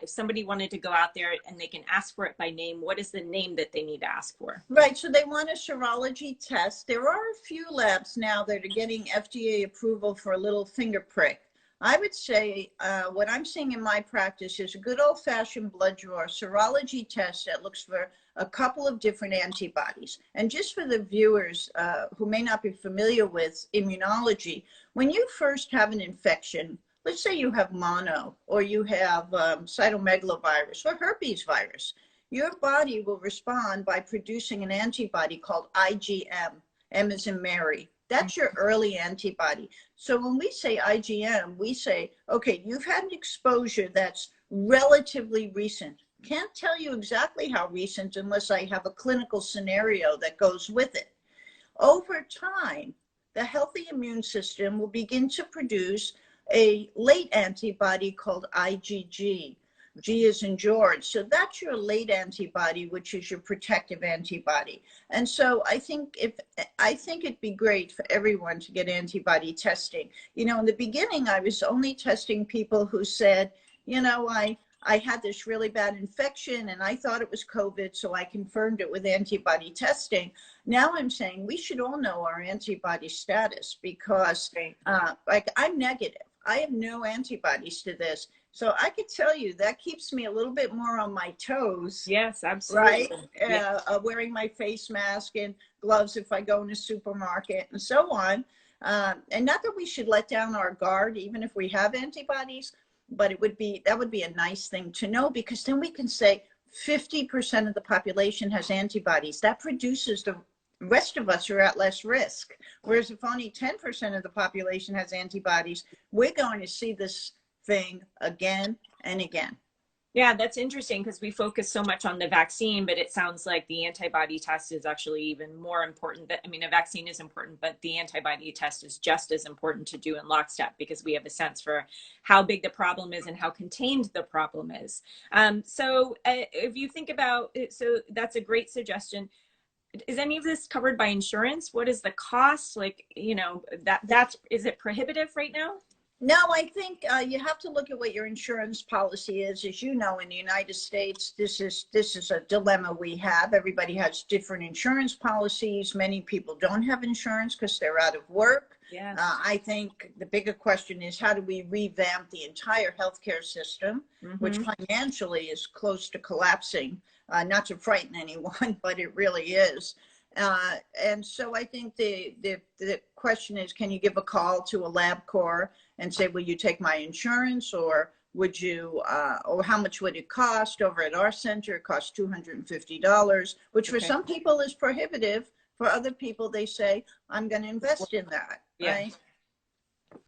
If somebody wanted to go out there and they can ask for it by name, what is the name that they need to ask for? Right, so they want a serology test. There are a few labs now that are getting FDA approval for a little finger prick. I would say what I'm seeing in my practice is a good old-fashioned blood draw serology test that looks for a couple of different antibodies. And just for the viewers who may not be familiar with immunology, when you first have an infection, let's say you have mono or you have cytomegalovirus or herpes virus, your body will respond by producing an antibody called IgM. M as in Mary. That's your early antibody. So when we say IgM, we say, okay, you've had an exposure that's relatively recent. Can't tell you exactly how recent unless I have a clinical scenario that goes with it. Over time, the healthy immune system will begin to produce a late antibody called IgG. G is in George. So that's your late antibody, which is your protective antibody. And so I think it'd be great for everyone to get antibody testing. You know, in the beginning, I was only testing people who said, you know, I had this really bad infection and I thought it was COVID, so I confirmed it with antibody testing. Now I'm saying we should all know our antibody status because like I'm negative. I have no antibodies to this. So I could tell you that keeps me a little bit more on my toes. Yes, absolutely. Right? Wearing my face mask and gloves if I go in a supermarket and so on. And not that we should let down our guard, even if we have antibodies, but that would be a nice thing to know, because then we can say 50% of the population has antibodies. That produces the rest of us are at less risk. Whereas if only 10% of the population has antibodies, we're going to see this thing again and again. Yeah, that's interesting because we focus so much on the vaccine, but it sounds like the antibody test is actually even more important. I mean, a vaccine is important, but the antibody test is just as important to do in lockstep because we have a sense for how big the problem is and how contained the problem is. So if you think about it, so that's a great suggestion. Is any of this covered by insurance? What is the cost? Like, you know, is it prohibitive right now? No, I think you have to look at what your insurance policy is. As you know, in the United States, this is a dilemma we have. Everybody has different insurance policies. Many people don't have insurance because they're out of work. Yeah. I think the bigger question is, how do we revamp the entire healthcare system, which financially is close to collapsing? Not to frighten anyone, but it really is. And so I think the question is, can you give a call to a LabCorp and say, will you take my insurance, or would you, or how much would it cost? Over at our center, it costs $250, which for some people is prohibitive. For other people, they say, I'm going to invest in that, right?